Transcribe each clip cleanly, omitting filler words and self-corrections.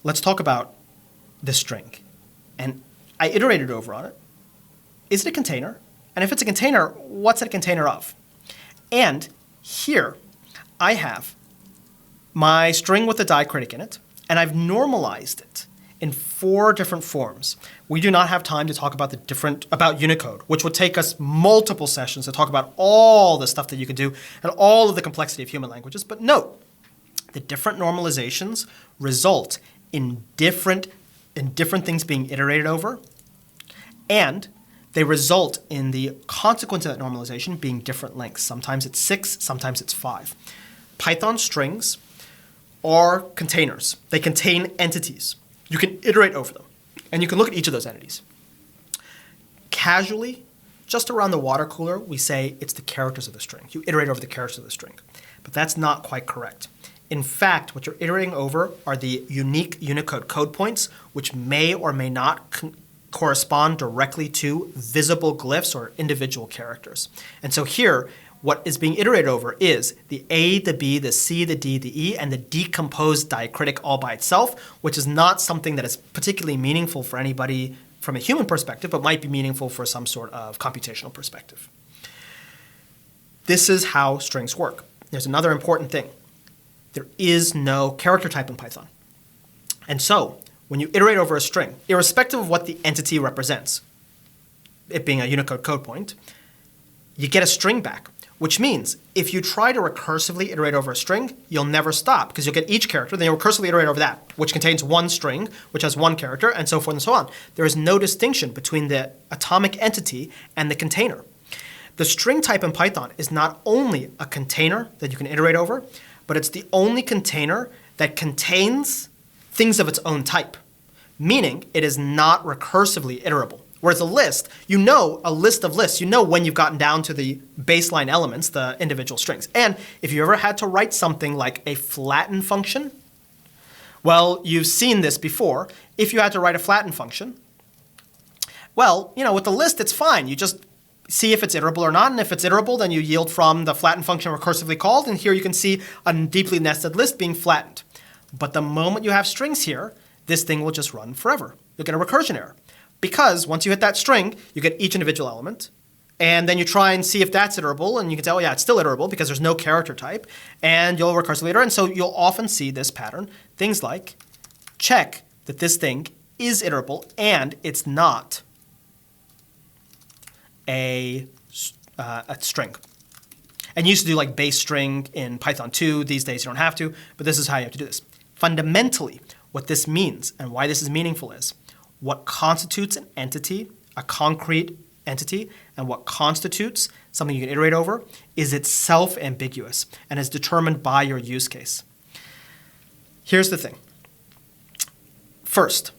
Let's talk about the string. And I iterated over on it. Is it a container? And if it's a container, what's it a container of? And here I have my string with a diacritic in it, and I've normalized it in 4 different forms. We do not have time to talk about about Unicode, which would take us multiple sessions to talk about all the stuff that you can do and all of the complexity of human languages. But note, the different normalizations result in different things being iterated over, and they result in the consequence of that normalization being different lengths. Sometimes it's 6, sometimes it's 5. Python strings are containers. They contain entities. You can iterate over them, and you can look at each of those entities. Casually, just around the water cooler, we say it's the characters of the string. You iterate over the characters of the string. But that's not quite correct. In fact, what you're iterating over are the unique Unicode code points, which may or may not correspond directly to visible glyphs or individual characters. And so here, what is being iterated over is the A, the B, the C, the D, the E, and the decomposed diacritic all by itself, which is not something that is particularly meaningful for anybody from a human perspective, but might be meaningful for some sort of computational perspective. This is how strings work. There's another important thing. There is no character type in Python. And so, when you iterate over a string, irrespective of what the entity represents, it being a Unicode code point, you get a string back, which means if you try to recursively iterate over a string, you'll never stop because you'll get each character, then you'll recursively iterate over that, which contains one string, which has one character, and so forth and so on. There is no distinction between the atomic entity and the container. The string type in Python is not only a container that you can iterate over, but it's the only container that contains things of its own type, meaning it is not recursively iterable. Whereas a list, you know a list of lists, you know when you've gotten down to the baseline elements, the individual strings. And if you ever had to write something like a flatten function, well, you've seen this before. If you had to write a flatten function, well, with the list, it's fine. You just see if it's iterable or not, and if it's iterable, then you yield from the flatten function recursively called, and here you can see a deeply nested list being flattened. But the moment you have strings here, this thing will just run forever. You'll get a recursion error. Because once you hit that string, you get each individual element, and then you try and see if that's iterable, and you can say, oh yeah, it's still iterable because there's no character type, and you'll recursively iterate, and so you'll often see this pattern. Things like check that this thing is iterable and it's not a string. And you used to do like base string in Python 2. These days you don't have to, but this is how you have to do this. Fundamentally, what this means and why this is meaningful is what constitutes an entity, a concrete entity, and what constitutes something you can iterate over is itself ambiguous and is determined by your use case. Here's the thing. First,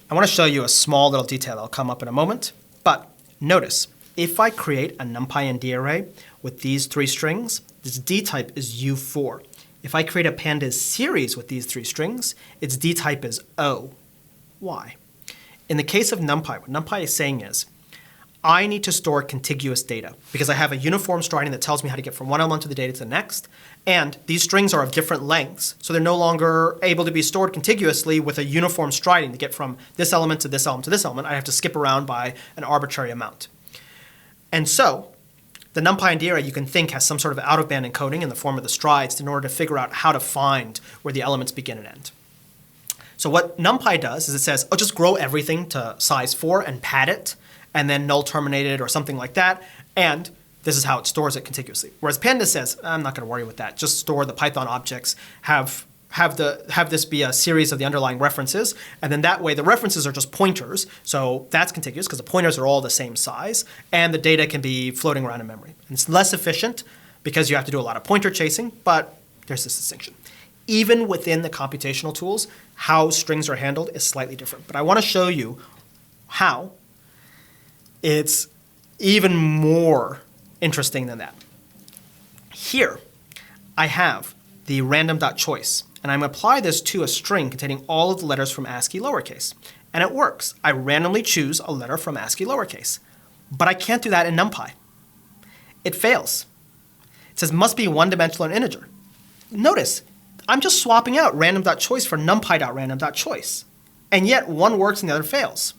I want to show you a small little detail that'll come up in a moment, but notice, if I create a NumPy and D array with these 3 strings, this D type is U4. If I create a pandas series with these 3 strings, its D type is O. Why? In the case of NumPy, what NumPy is saying is, I need to store contiguous data because I have a uniform striding that tells me how to get from one element of the data to the next, and these strings are of different lengths, so they're no longer able to be stored contiguously with a uniform striding to get from this element to this element to this element. I have to skip around by an arbitrary amount. And so, the NumPy and D array you can think has some sort of out-of-band encoding in the form of the strides in order to figure out how to find where the elements begin and end. So what NumPy does is it says, oh, just grow everything to size 4 and pad it, and then null terminate it or something like that, and this is how it stores it contiguously. Whereas Pandas says, I'm not going to worry with that. Just store the Python objects, have this be a series of the underlying references, and then that way the references are just pointers, so that's contiguous because the pointers are all the same size, and the data can be floating around in memory. And it's less efficient because you have to do a lot of pointer chasing, but there's this distinction. Even within the computational tools, how strings are handled is slightly different. But I want to show you how it's even more interesting than that. Here, I have the random.choice, and I'm going to apply this to a string containing all of the letters from ASCII lowercase. And it works. I randomly choose a letter from ASCII lowercase. But I can't do that in NumPy. It fails. It says must be one-dimensional and integer. Notice, I'm just swapping out random.choice for numpy.random.choice. And yet one works and the other fails.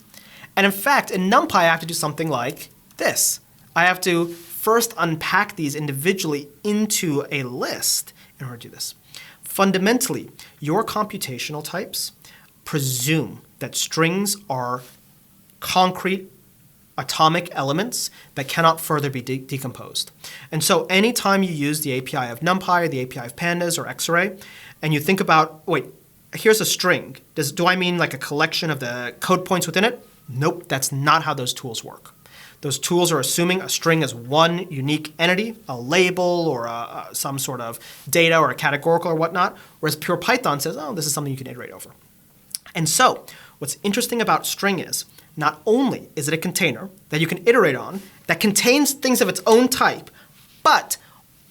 And in fact, in NumPy, I have to do something like this. I have to first unpack these individually into a list in order to do this. Fundamentally, your computational types presume that strings are concrete atomic elements that cannot further be decomposed. And so anytime you use the API of NumPy or the API of Pandas or Xarray, and you think about, wait, here's a string. Do I mean like a collection of the code points within it? Nope, that's not how those tools work. Those tools are assuming a string is one unique entity, a label or some sort of data or a categorical or whatnot, whereas pure Python says, oh, this is something you can iterate over. And so what's interesting about string is not only is it a container that you can iterate on that contains things of its own type, but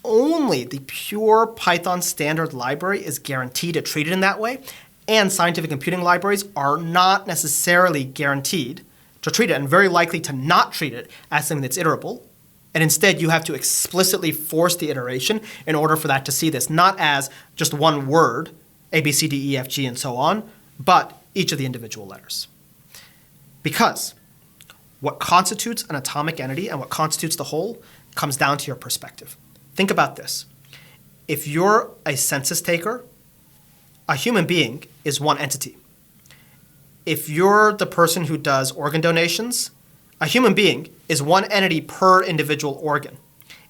only the pure Python standard library is guaranteed to treat it in that way, and scientific computing libraries are not necessarily guaranteed to treat it and very likely to not treat it as something that's iterable. And instead, you have to explicitly force the iteration in order for that to see this, not as just one word, A, B, C, D, E, F, G, and so on, but each of the individual letters. Because what constitutes an atomic entity and what constitutes the whole comes down to your perspective. Think about this. If you're a census taker, a human being is one entity. If you're the person who does organ donations, a human being is one entity per individual organ.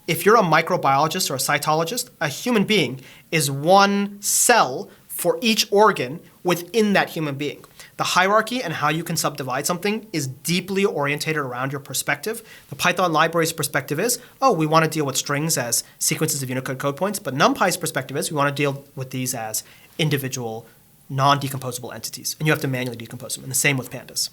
If you're a microbiologist or a cytologist, a human being is one cell for each organ within that human being. The hierarchy and how you can subdivide something is deeply orientated around your perspective. The Python library's perspective is, oh, we want to deal with strings as sequences of Unicode code points, but NumPy's perspective is we want to deal with these as individual non-decomposable entities, and you have to manually decompose them, and the same with Pandas.